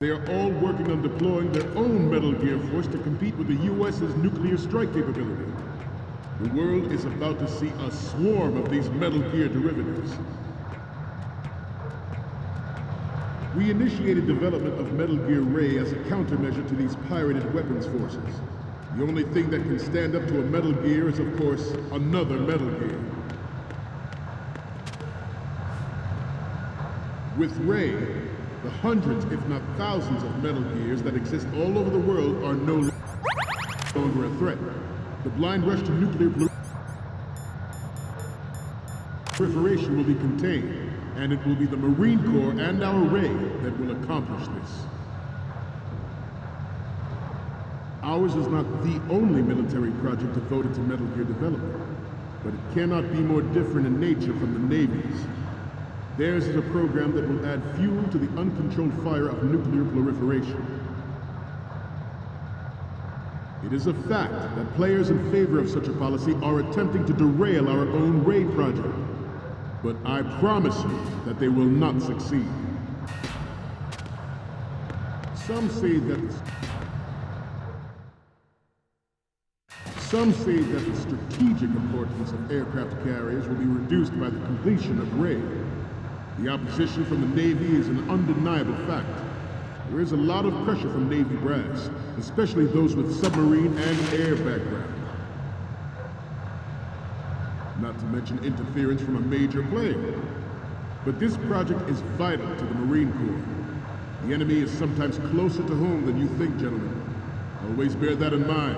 They are all working on deploying their own Metal Gear force to compete with the US's nuclear strike capability. The world is about to see a swarm of these Metal Gear derivatives. We initiated development of Metal Gear Ray as a countermeasure to these pirated weapons forces. The only thing that can stand up to a Metal Gear is, of course, another Metal Gear. With Ray, the hundreds, if not thousands, of Metal Gears that exist all over the world are no longer a threat. The blind rush to nuclear proliferation will be contained, and it will be the Marine Corps and our Ray that will accomplish this. Ours is not the only military project devoted to Metal Gear development, but it cannot be more different in nature from the Navy's. Theirs is a program that will add fuel to the uncontrolled fire of nuclear proliferation. It is a fact that players in favor of such a policy are attempting to derail our own Ray project. But I promise you that they will not succeed. Some say that the strategic importance of aircraft carriers will be reduced by the completion of Ray. The opposition from the Navy is an undeniable fact. There is a lot of pressure from Navy brass, especially those with submarine and air background. Not to mention interference from a major player. But this project is vital to the Marine Corps. The enemy is sometimes closer to home than you think, gentlemen. Always bear that in mind.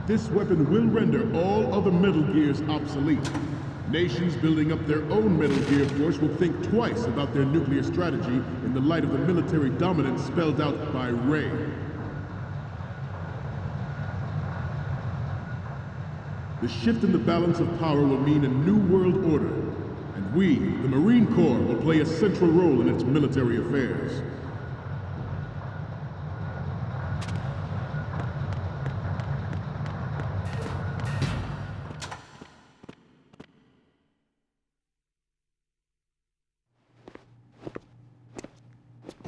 This weapon will render all other Metal Gears obsolete. Nations building up their own Metal Gear force will think twice about their nuclear strategy in the light of the military dominance spelled out by Ray. The shift in the balance of power will mean a new world order, and we, the Marine Corps, will play a central role in its military affairs.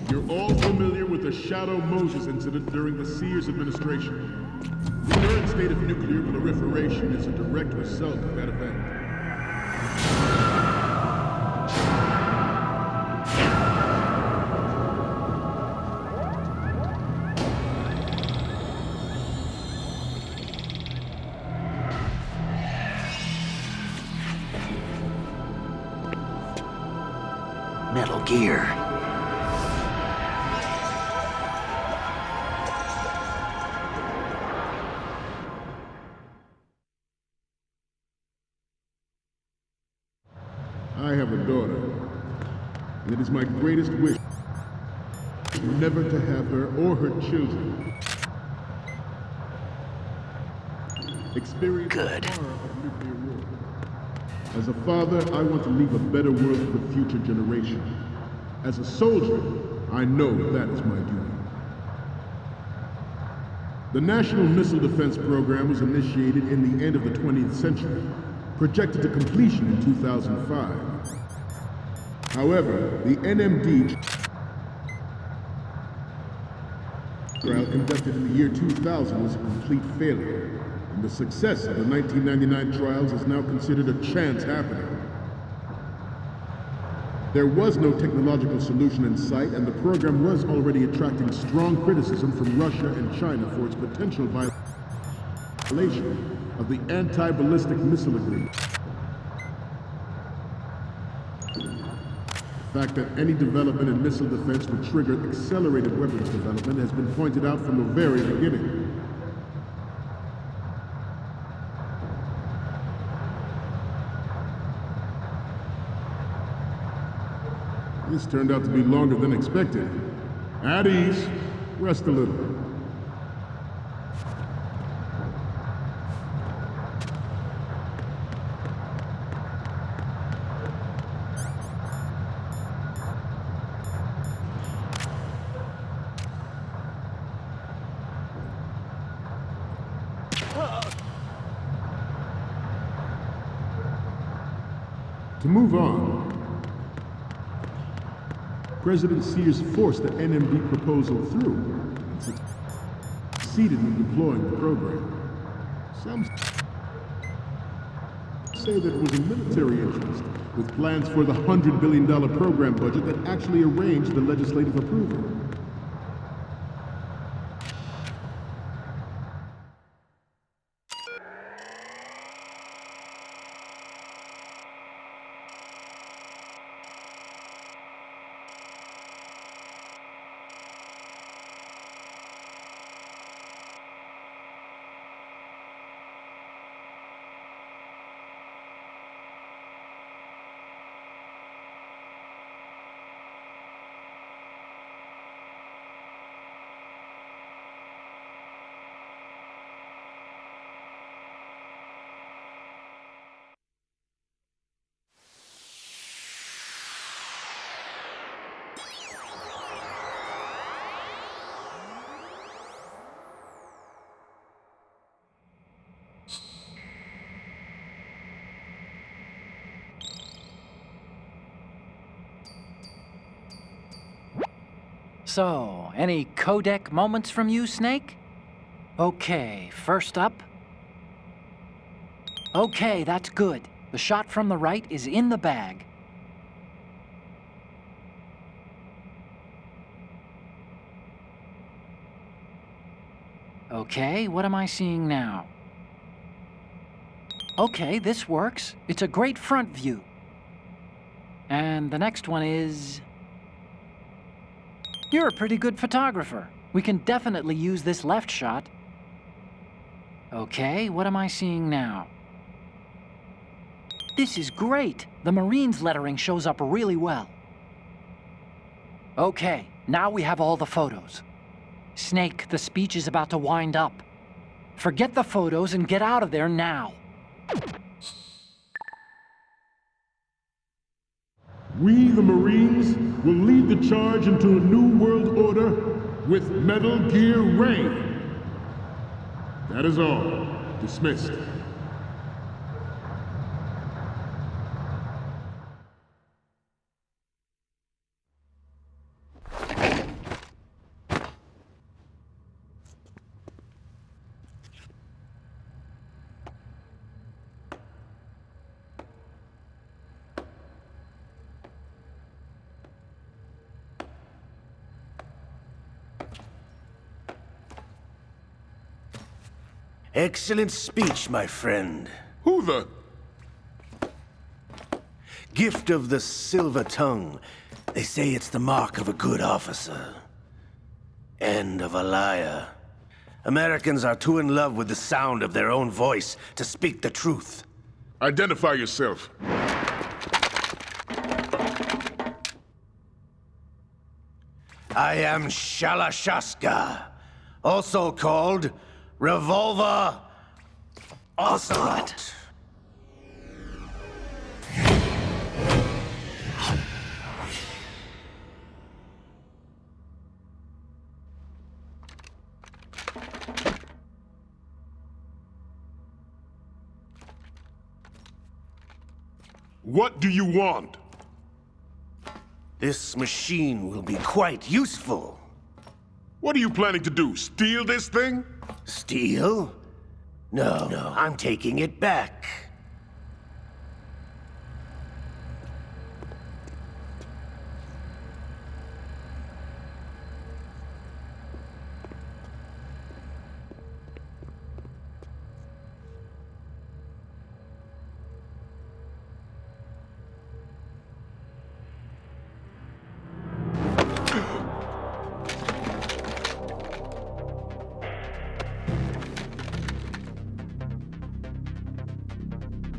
You're all familiar with the Shadow Moses incident during the Sears administration. The current state of nuclear proliferation is a direct result of that event. Metal Gear. I have a daughter, and it is my greatest wish never to have her or her children experience the horror of nuclear war. As a father, I want to leave a better world for the future generation. As a soldier, I know that is my duty. The National Missile Defense Program was initiated in the end of the 20th century, projected to completion in 2005. However, the NMD trial conducted in the year 2000 was a complete failure, and the success of the 1999 trials is now considered a chance happening. There was no technological solution in sight, and the program was already attracting strong criticism from Russia and China for its potential violation of the Anti-Ballistic Missile Agreement. The fact that any development in missile defense would trigger accelerated weapons development has been pointed out from the very beginning. This turned out to be longer than expected. At ease, rest a little. To move on, President Sears forced the NMD proposal through and succeeded in deploying the program. Some say that it was a military interest, with plans for the $100 billion program budget that actually arranged the legislative approval. So, any codec moments from you, Snake? Okay, first up. Okay, that's good. The shot from the right is in the bag. Okay, what am I seeing now? Okay, this works. It's a great front view. And the next one is... You're a pretty good photographer. We can definitely use this left shot. Okay, what am I seeing now? This is great. The Marines lettering shows up really well. Okay, now we have all the photos. Snake, the speech is about to wind up. Forget the photos and get out of there now. We, the Marines, will lead the charge into a new world order with Metal Gear Ray. That is all. Dismissed. Excellent speech, my friend. Who the... Gift of the silver tongue. They say it's the mark of a good officer. And of a liar. Americans are too in love with the sound of their own voice to speak the truth. Identify yourself. I am Shalashaska, also called Revolver Ocelot. What do you want? This machine will be quite useful. What are you planning to do? Steal this thing? Steal? No, I'm taking it back.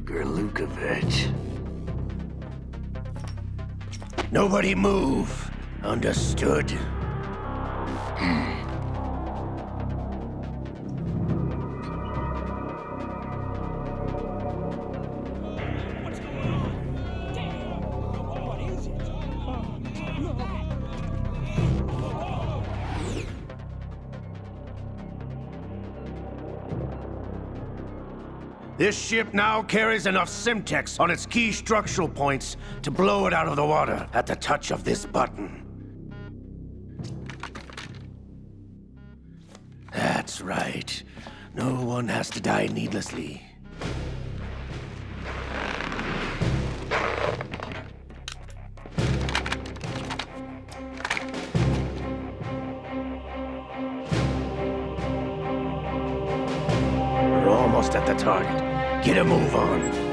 Gerlukovich. Nobody move. Understood? This ship now carries enough Simtex on its key structural points to blow it out of the water at the touch of this button. That's right. No one has to die needlessly. We're almost at the target. Get a move on.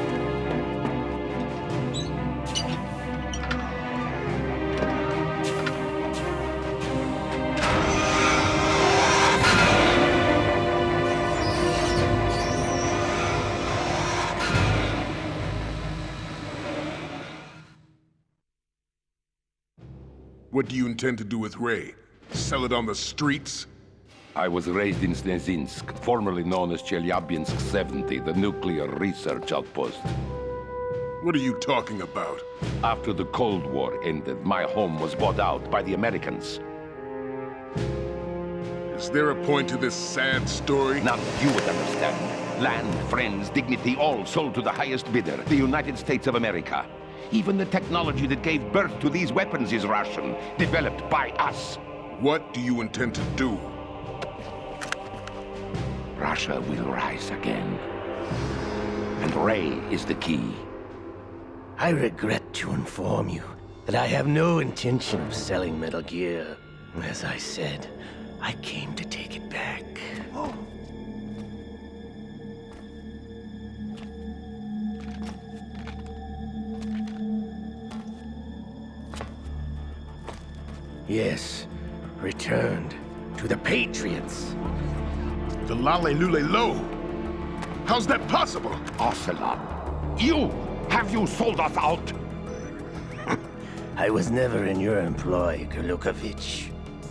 What do you intend to do with Ray? Sell it on the streets? I was raised in Snezinsk, formerly known as Chelyabinsk 70, the nuclear research outpost. What are you talking about? After the Cold War ended, my home was bought out by the Americans. Is there a point to this sad story? Now you would understand. Land, friends, dignity, all sold to the highest bidder, the United States of America. Even the technology that gave birth to these weapons is Russian, developed by us. What do you intend to do? Russia will rise again. And Ray is the key. I regret to inform you that I have no intention of selling Metal Gear. As I said, I came to take it back. Yes, returned to the Patriots. The Lale Lule Lo? How's that possible? Ocelot, have you sold us out? I was never in your employ, Gurlukovich.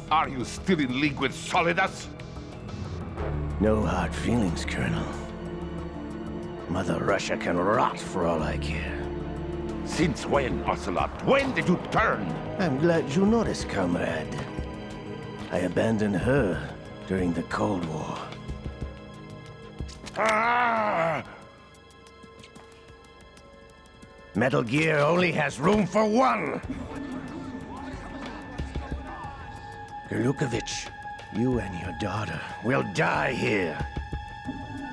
Are you still in league with Solidus? No hard feelings, Colonel. Mother Russia can rot for all I care. Since when, Ocelot? When did you turn? I'm glad you noticed, comrade. I abandoned her during the Cold War. Ah! Metal Gear only has room for one! Gurlukovich, you and your daughter will die here.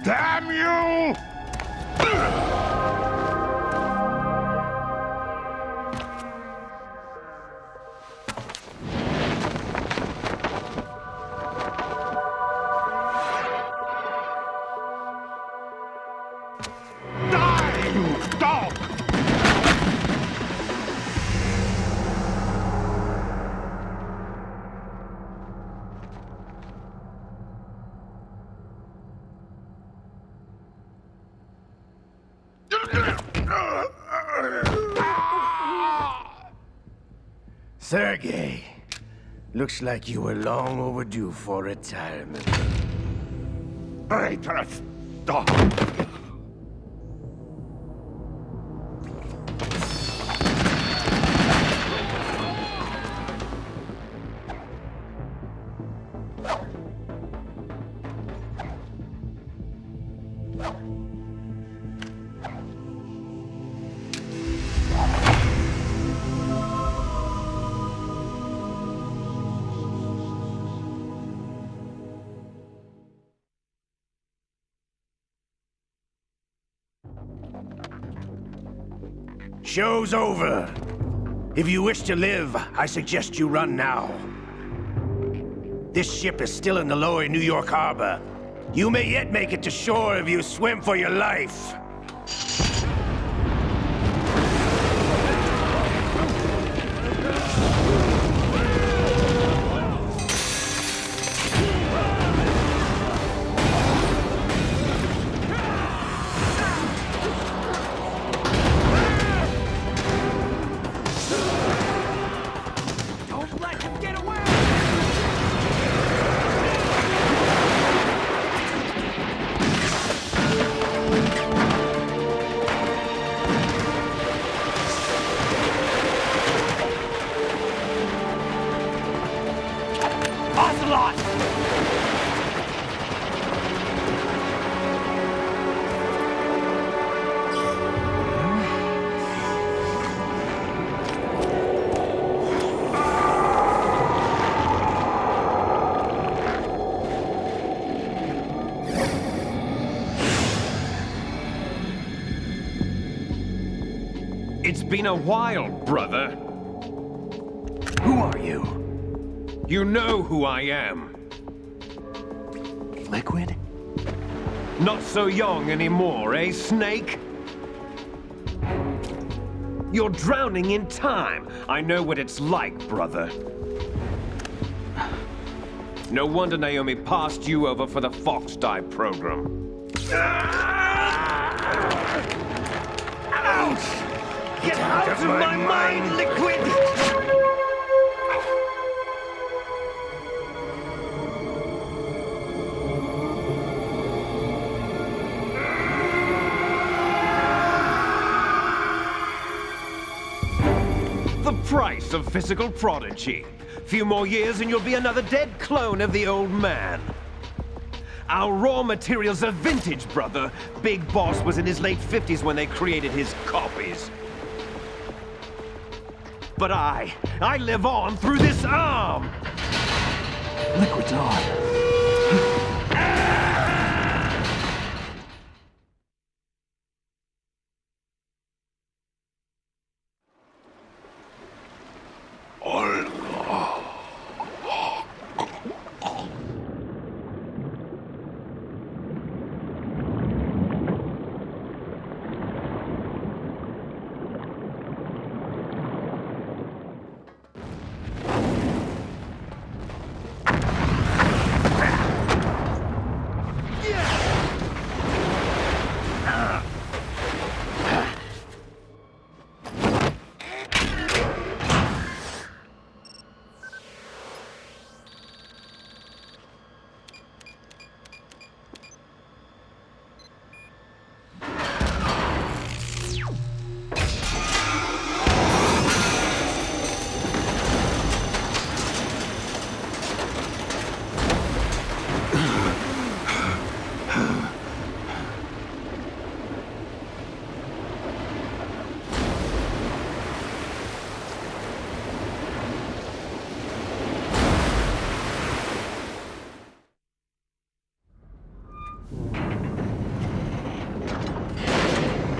Damn you! Die, you dog! Sergei, looks like you were long overdue for retirement. Traitorous dog! Show's over. If you wish to live, I suggest you run now. This ship is still in the lower New York harbor. You may yet make it to shore if you swim for your life. been a while, brother. Who are you? You know who I am. Liquid? Not so young anymore, eh, Snake? You're drowning in time. I know what it's like, brother. No wonder Naomi passed you over for the Fox Die program. Ouch! Get out of my mind, Liquid! The price of physical prodigy. Few more years and you'll be another dead clone of the old man. Our raw materials are vintage, brother. Big Boss was in his late 50s when they created his copies. But I live on through this arm! Liquid's on.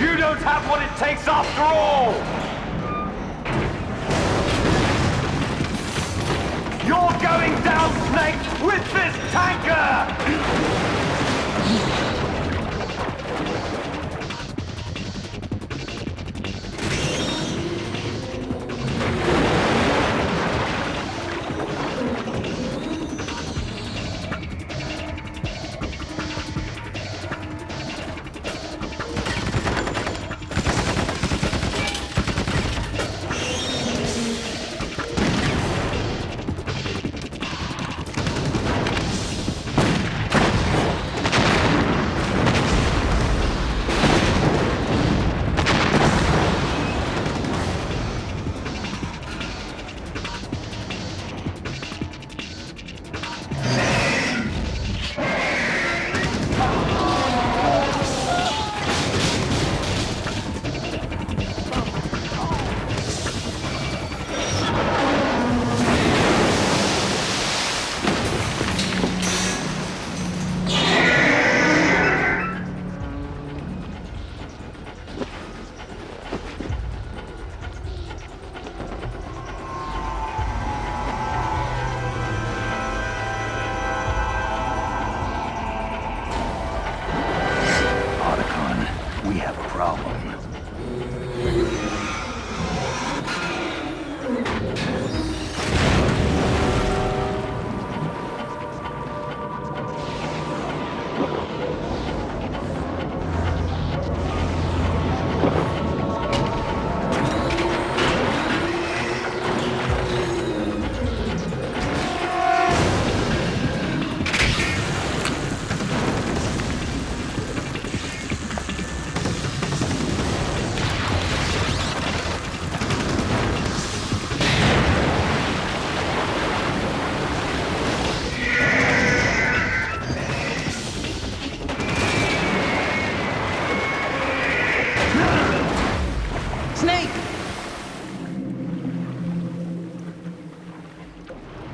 You don't have what it takes after all! You're going down, Snake, with this tanker! We have a problem. Snake!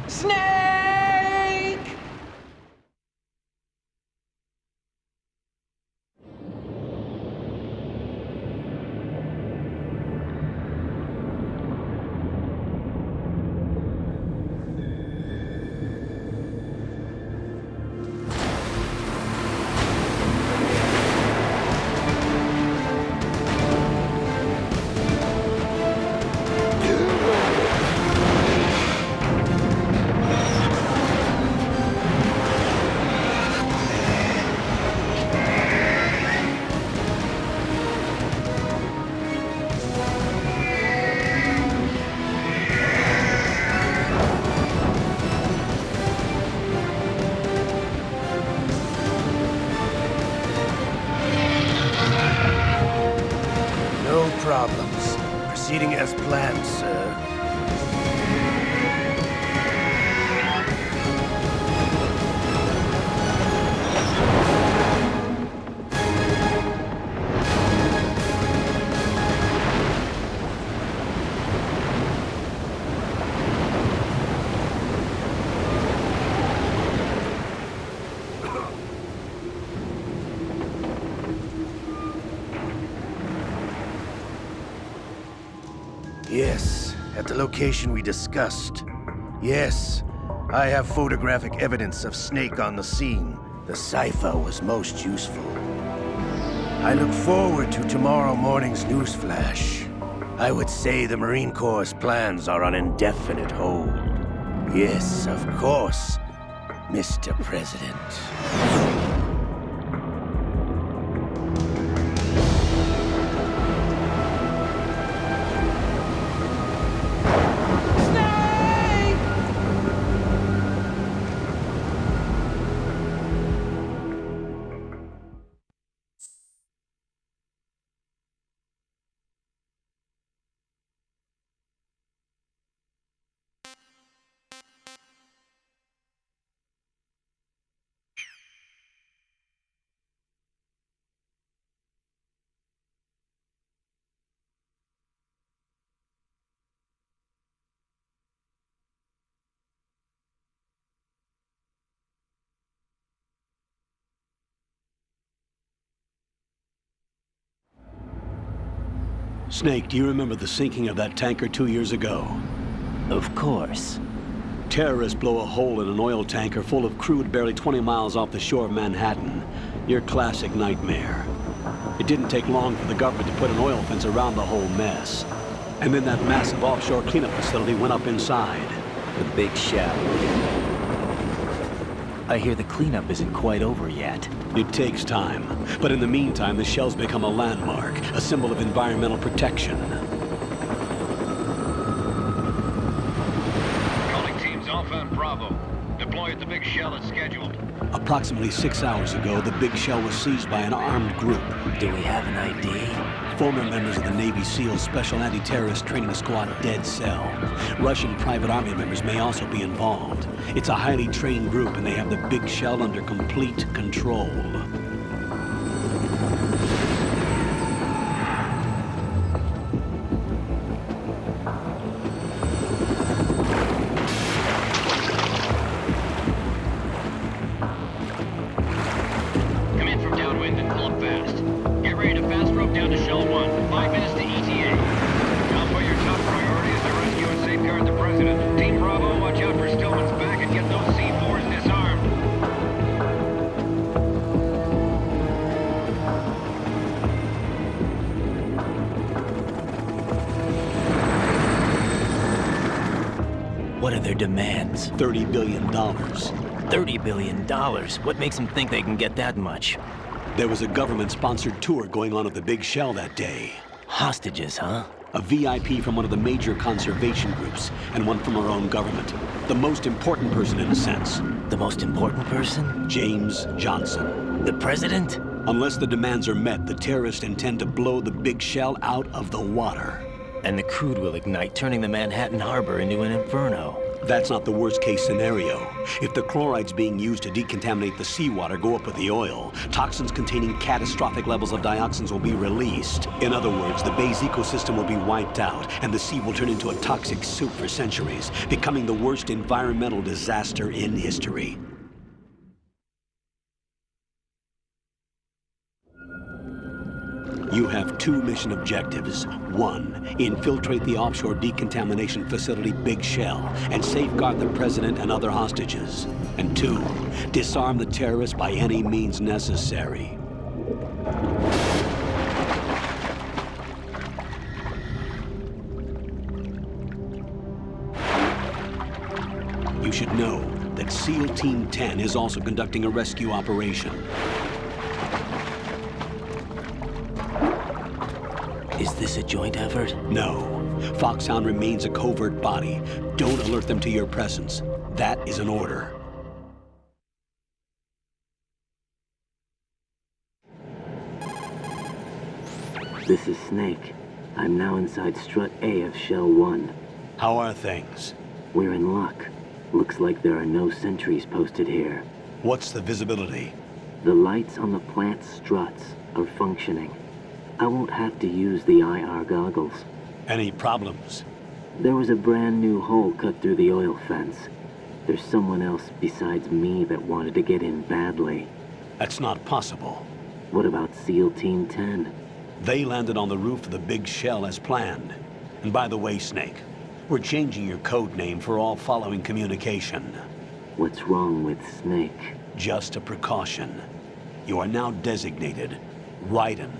Snake! As planned, sir. Yes, at the location we discussed. Yes, I have photographic evidence of Snake on the scene. The cipher was most useful. I look forward to tomorrow morning's newsflash. I would say the Marine Corps' plans are on indefinite hold. Yes, of course, Mr. President. Snake, do you remember the sinking of that tanker 2 years ago? Of course. Terrorists blow a hole in an oil tanker full of crude barely 20 miles off the shore of Manhattan. Your classic nightmare. It didn't take long for the government to put an oil fence around the whole mess. And then that massive offshore cleanup facility went up inside. The Big Shell. I hear the cleanup isn't quite over yet. It takes time. But in the meantime, the shell's become a landmark, a symbol of environmental protection. Calling teams Alpha and Bravo. Deploy at the Big Shell as scheduled. Approximately 6 hours ago, the Big Shell was seized by an armed group. Do we have an ID? Former members of the Navy SEALs Special Anti-Terrorist Training Squad Dead Cell. Russian private army members may also be involved. It's a highly trained group, and they have the Big Shell under complete control. Come in from downwind and pull up fast. Get ready to fast rope down to Shell 1. 5 minutes to ETA. Alpha, your top priority is to rescue and safeguard the President. Team Bravo, watch out for Stillman's back and get those C4s disarmed. What are their demands? $30 billion. $30 billion? What makes them think they can get that much? There was a government-sponsored tour going on at the Big Shell that day. Hostages, huh? A VIP from one of the major conservation groups, and one from our own government. The most important person, in a sense. The most important person? James Johnson. The President? Unless the demands are met, the terrorists intend to blow the Big Shell out of the water. And the crude will ignite, turning the Manhattan Harbor into an inferno. That's not the worst-case scenario. If the chlorides being used to decontaminate the seawater go up with the oil, toxins containing catastrophic levels of dioxins will be released. In other words, the bay's ecosystem will be wiped out, and the sea will turn into a toxic soup for centuries, becoming the worst environmental disaster in history. You have 2 mission objectives. 1, infiltrate the offshore decontamination facility Big Shell and safeguard the President and other hostages. And 2, disarm the terrorists by any means necessary. You should know that SEAL Team 10 is also conducting a rescue operation. Is this a joint effort? No. Foxhound remains a covert body. Don't alert them to your presence. That is an order. This is Snake. I'm now inside Strut A of Shell 1. How are things? We're in luck. Looks like there are no sentries posted here. What's the visibility? The lights on the plant struts are functioning. I won't have to use the IR goggles. Any problems? There was a brand new hole cut through the oil fence. There's someone else besides me that wanted to get in badly. That's not possible. What about SEAL Team 10? They landed on the roof of the big shell as planned. And by the way, Snake, we're changing your code name for all following communication. What's wrong with Snake? Just a precaution. You are now designated Raiden.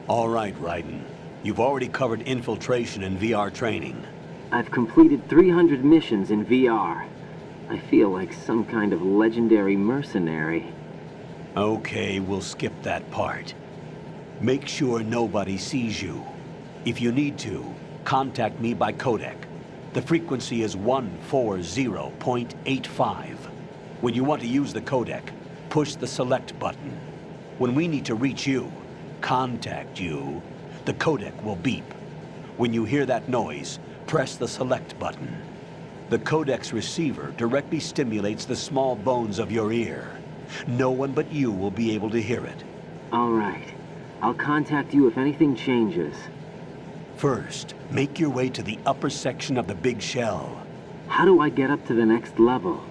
All right, Raiden. You've already covered infiltration and VR training. I've completed 300 missions in VR. I feel like some kind of legendary mercenary. Okay, we'll skip that part. Make sure nobody sees you. If you need to, contact me by codec. The frequency is 140.85. When you want to use the codec, push the select button. When we need to reach you, contact you, the codec will beep. When you hear that noise, press the select button. The codec's receiver directly stimulates the small bones of your ear. No one but you will be able to hear it. All right. I'll contact you if anything changes. First, make your way to the upper section of the big shell. How do I get up to the next level?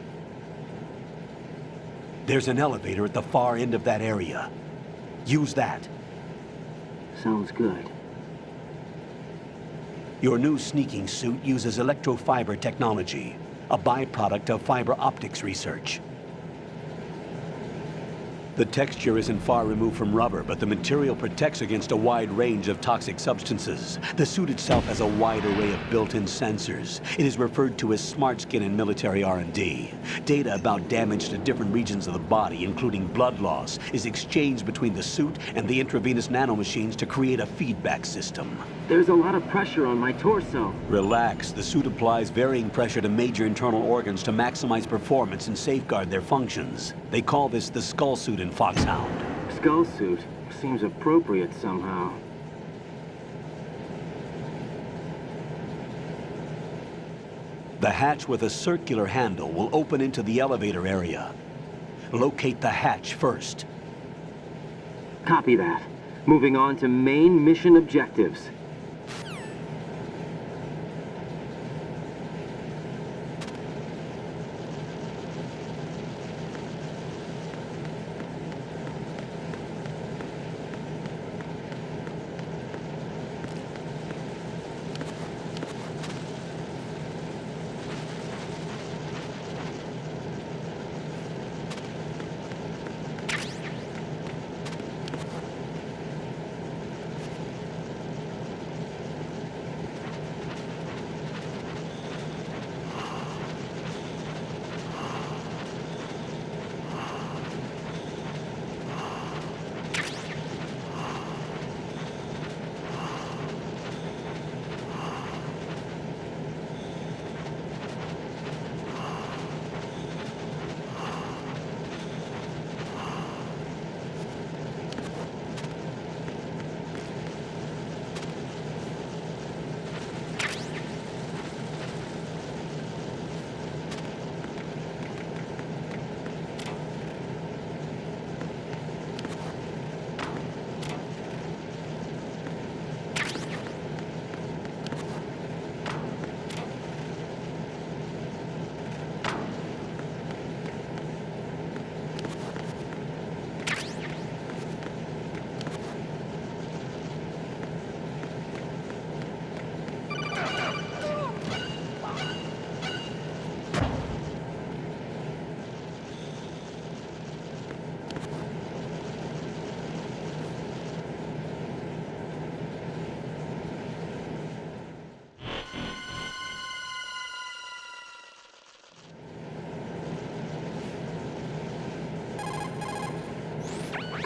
There's an elevator at the far end of that area. Use that. Sounds good. Your new sneaking suit uses electrofiber technology, a byproduct of fiber optics research. The texture isn't far removed from rubber, but the material protects against a wide range of toxic substances. The suit itself has a wide array of built-in sensors. It is referred to as smart skin in military R&D. Data about damage to different regions of the body, including blood loss, is exchanged between the suit and the intravenous nanomachines to create a feedback system. There's a lot of pressure on my torso. Relax. The suit applies varying pressure to major internal organs to maximize performance and safeguard their functions. They call this the skull suit in Foxhound. Skull suit seems appropriate somehow. The hatch with a circular handle will open into the elevator area. Locate the hatch first. Copy that. Moving on to main mission objectives.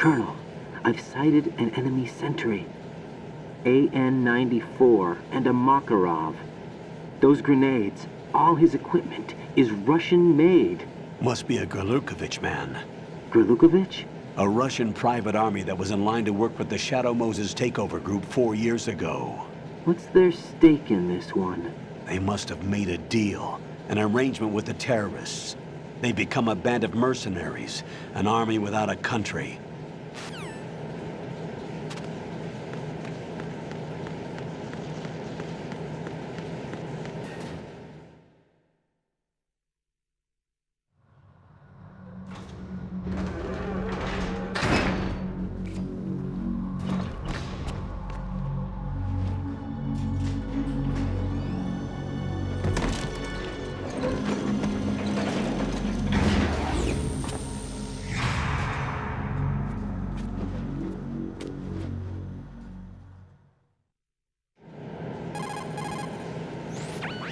Colonel, I've sighted an enemy sentry. AN-94 and a Makarov. Those grenades, all his equipment, is Russian-made. Must be a Gerlukovich man. Gerlukovich? A Russian private army that was in line to work with the Shadow Moses takeover group 4 years ago. What's their stake in this one? They must have made a deal, an arrangement with the terrorists. They become a band of mercenaries, an army without a country.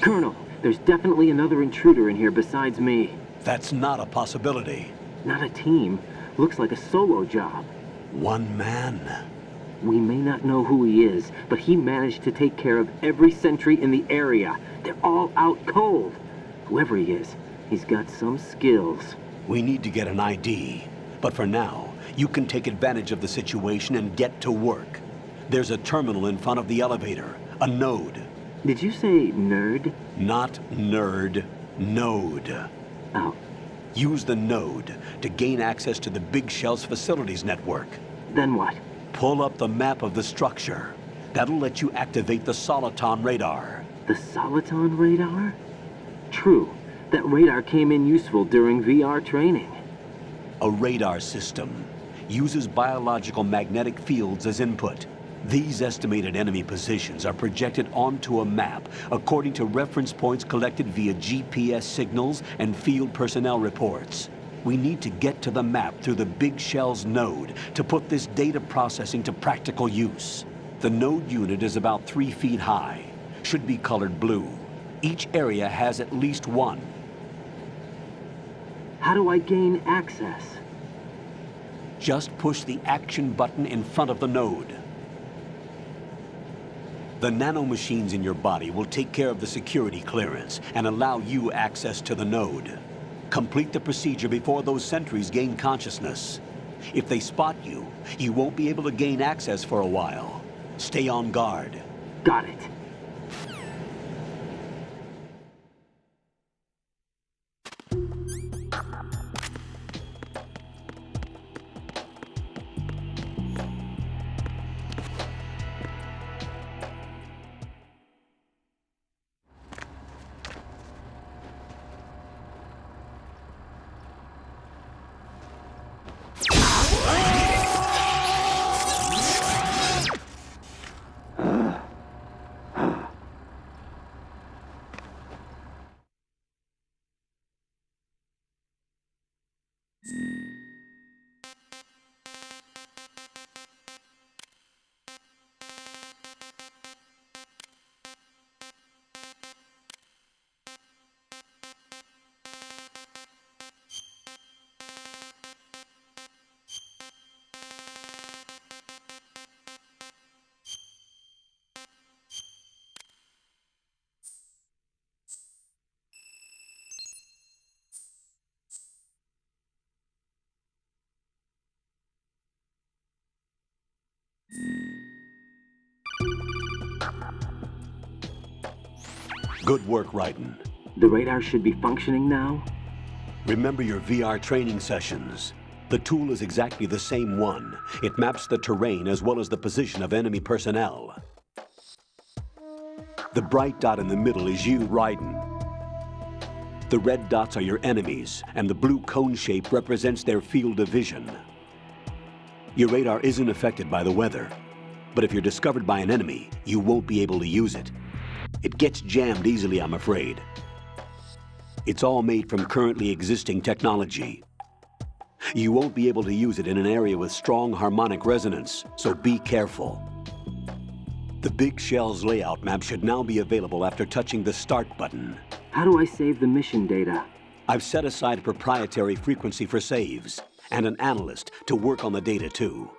Colonel, there's definitely another intruder in here besides me. That's not a possibility. Not a team. Looks like a solo job. One man. We may not know who he is, but he managed to take care of every sentry in the area. They're all out cold. Whoever he is, he's got some skills. We need to get an ID. But for now, you can take advantage of the situation and get to work. There's a terminal in front of the elevator. A node. Did you say nerd? Not nerd. Node. Oh. Use the node to gain access to the Big Shell's facilities network. Then what? Pull up the map of the structure. That'll let you activate the Soliton radar. The Soliton radar? True. That radar came in useful during VR training. A radar system uses biological magnetic fields as input. These estimated enemy positions are projected onto a map according to reference points collected via GPS signals and field personnel reports. We need to get to the map through the Big Shell's node to put this data processing to practical use. The node unit is about 3 feet high, should be colored blue. Each area has at least one. How do I gain access? Just push the action button in front of the node. The nanomachines in your body will take care of the security clearance and allow you access to the node. Complete the procedure before those sentries gain consciousness. If they spot you, you won't be able to gain access for a while. Stay on guard. Got it. Good work, Raiden. The radar should be functioning now? Remember your VR training sessions. The tool is exactly the same one. It maps the terrain as well as the position of enemy personnel. The bright dot in the middle is you, Raiden. The red dots are your enemies, and the blue cone shape represents their field of vision. Your radar isn't affected by the weather, but if you're discovered by an enemy, you won't be able to use it. It gets jammed easily, I'm afraid. It's all made from currently existing technology. You won't be able to use it in an area with strong harmonic resonance, so be careful. The Big Shell's layout map should now be available after touching the Start button. How do I save the mission data? I've set aside a proprietary frequency for saves, and an analyst to work on the data too.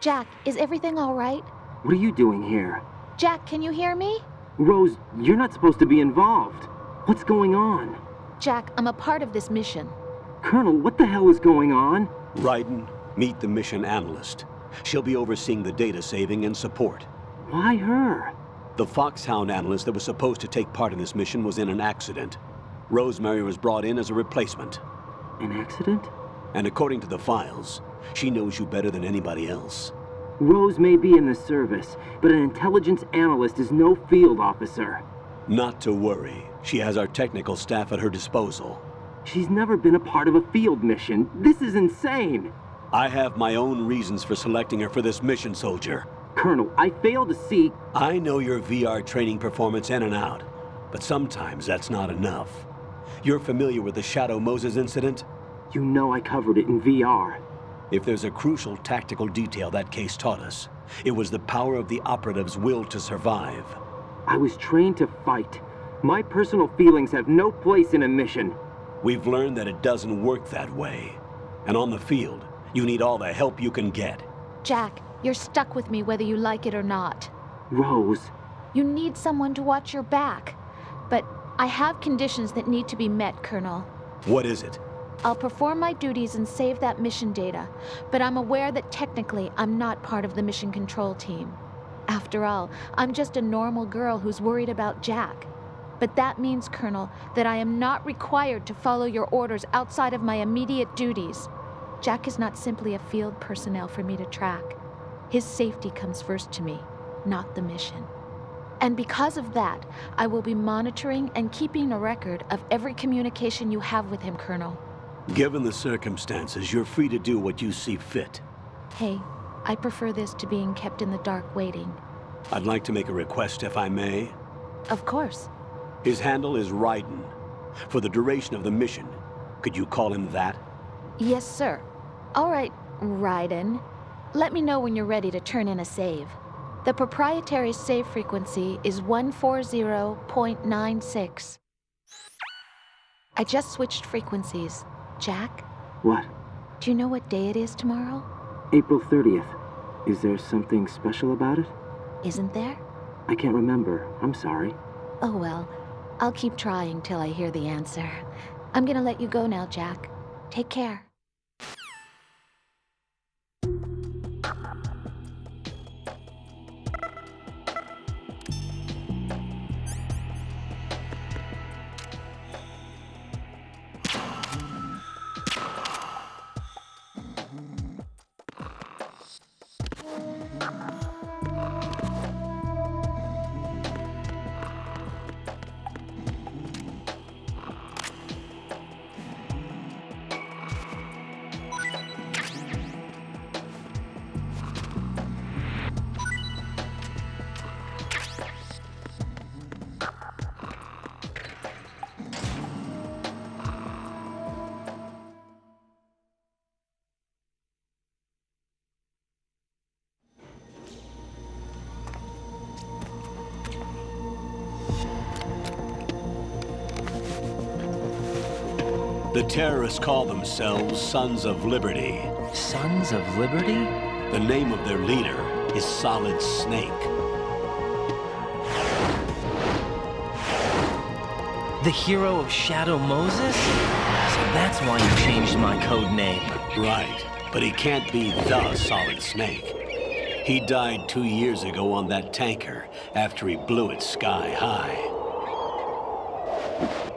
Jack, is everything all right? What are you doing here? Jack, can you hear me? Rose, you're not supposed to be involved. What's going on? Jack, I'm a part of this mission. Colonel, what the hell is going on? Raiden, Meet the mission analyst. She'll be overseeing the data saving and support. Why her? The Foxhound analyst that was supposed to take part in this mission was in an accident. Rosemary was brought in as a replacement. An accident? And according to the files, she knows you better than anybody else. Rose may be in the service, but an intelligence analyst is no field officer. Not to worry. She has our technical staff at her disposal. She's never been a part of a field mission. This is insane! I have my own reasons for selecting her for this mission, soldier. Colonel, I fail to see... I know your VR training performance in and out, but sometimes that's not enough. You're familiar with the Shadow Moses incident? You know I covered it in VR. If there's a crucial tactical detail that case taught us, it was the power of the operative's will to survive. I was trained to fight. My personal feelings have no place in a mission. We've learned that it doesn't work that way. And on the field, you need all the help you can get. Jack, you're stuck with me whether you like it or not. Rose. You need someone to watch your back. But I have conditions that need to be met, Colonel. What is it? I'll perform my duties and save that mission data, but I'm aware that technically I'm not part of the mission control team. After all, I'm just a normal girl who's worried about Jack. But that means, Colonel, that I am not required to follow your orders outside of my immediate duties. Jack is not simply a field personnel for me to track. His safety comes first to me, not the mission. And because of that, I will be monitoring and keeping a record of every communication you have with him, Colonel. Given the circumstances, you're free to do what you see fit. Hey, I prefer this to being kept in the dark waiting. I'd like to make a request, if I may. Of course. His handle is Raiden. For the duration of the mission, could you call him that? Yes, sir. All right, Raiden. Let me know when you're ready to turn in a save. The proprietary save frequency is 140.96. I just switched frequencies. Jack? What? Do you know what day it is tomorrow? April 30th. Is there something special about it? Isn't there? I can't remember. I'm sorry. Oh well, I'll keep trying till I hear the answer. I'm gonna let you go now, Jack. Take care. The terrorists call themselves Sons of Liberty. Sons of Liberty? The name of their leader is Solid Snake. The hero of Shadow Moses? So that's why you changed my code name. Right, but he can't be the Solid Snake. He died 2 years ago on that tanker after he blew it sky high.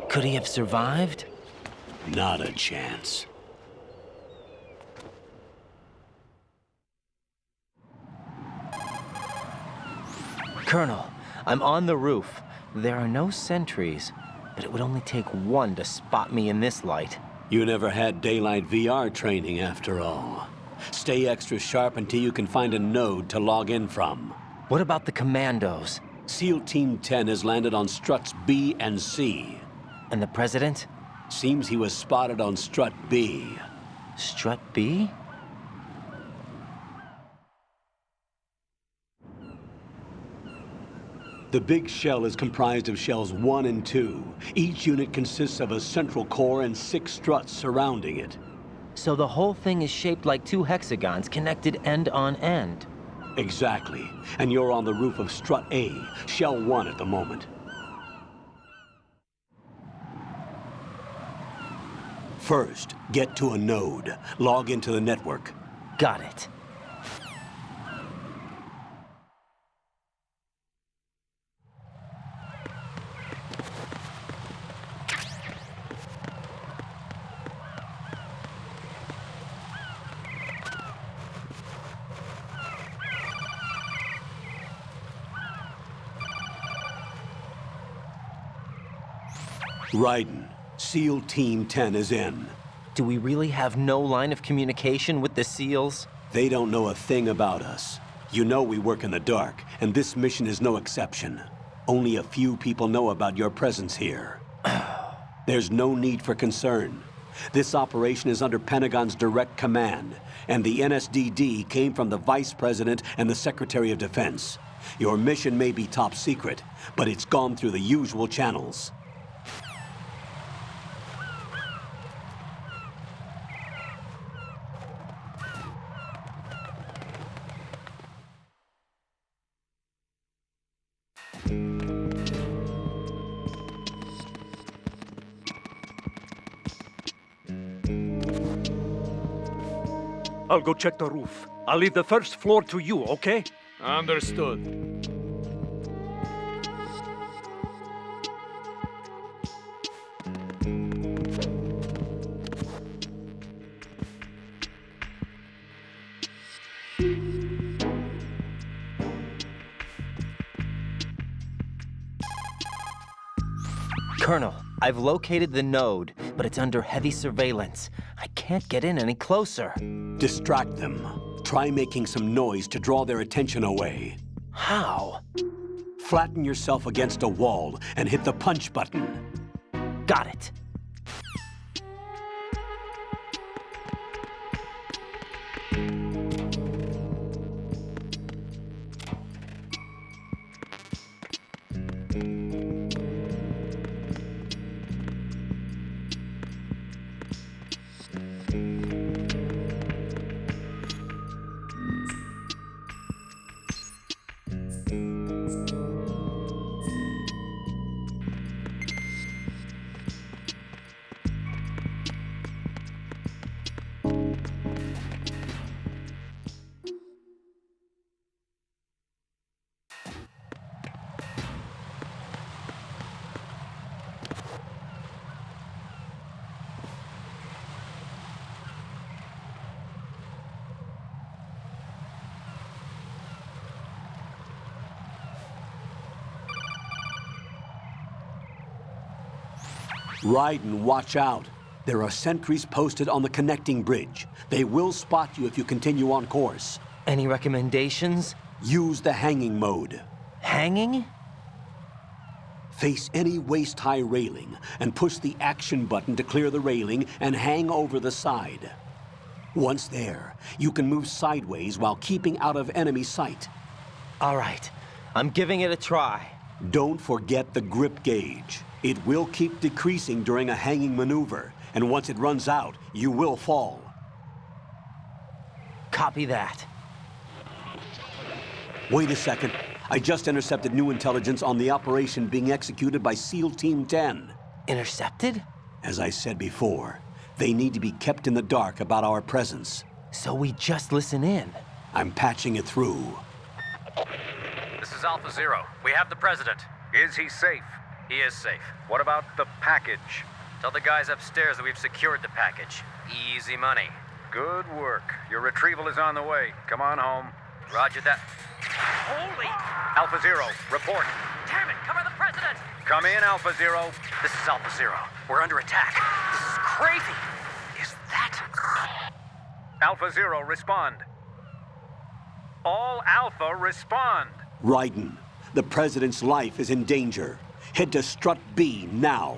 Could he have survived? Not a chance. Colonel, I'm on the roof. There are no sentries, but it would only take one to spot me in this light. You never had daylight VR training after all. Stay extra sharp until you can find a node to log in from. What about the commandos? SEAL Team 10 has landed on struts B and C. And the president? Seems he was spotted on strut B. Strut B? The big shell is comprised of shells 1 and 2. Each unit consists of a central core and 6 struts surrounding it. So the whole thing is shaped like 2 hexagons connected end on end. Exactly. And you're on the roof of strut A, shell 1 at the moment. First, get to a node. Log into the network. Got it. Raiden, SEAL Team 10 is in. Do we really have no line of communication with the SEALs? They don't know a thing about us. You know we work in the dark, and this mission is no exception. Only a few people know about your presence here. There's no need for concern. This operation is under Pentagon's direct command, and the NSDD came from the Vice President and the Secretary of Defense. Your mission may be top secret, but it's gone through the usual channels. I'll go check the roof. I'll leave the first floor to you, okay? Understood. Colonel, I've located the node, but it's under heavy surveillance. I can't get in any closer. Distract them. Try making some noise to draw their attention away. How? Flatten yourself against a wall and hit the punch button. Got it. Raiden, watch out. There are sentries posted on the connecting bridge. They will spot you if you continue on course. Any recommendations? Use the hanging mode. Hanging? Face any waist-high railing and push the action button to clear the railing and hang over the side. Once there, you can move sideways while keeping out of enemy sight. All right, I'm giving it a try. Don't forget the grip gauge. It will keep decreasing during a hanging maneuver, and once it runs out, you will fall. Copy that. Wait a second. I just intercepted new intelligence on the operation being executed by SEAL Team 10. Intercepted? As I said before, they need to be kept in the dark about our presence. So we just listen in. I'm patching it through. This is Alpha Zero. We have the President. Is he safe? He is safe. What about the package? Tell the guys upstairs that we've secured the package. Easy money. Good work. Your retrieval is on the way. Come on home. Roger that. Holy! Alpha Zero, report. Damn it, cover the President! Come in, Alpha Zero. This is Alpha Zero. We're under attack. This is crazy. Is that... Alpha Zero, respond. All Alpha, respond. Raiden, the President's life is in danger. Head to Strut B now.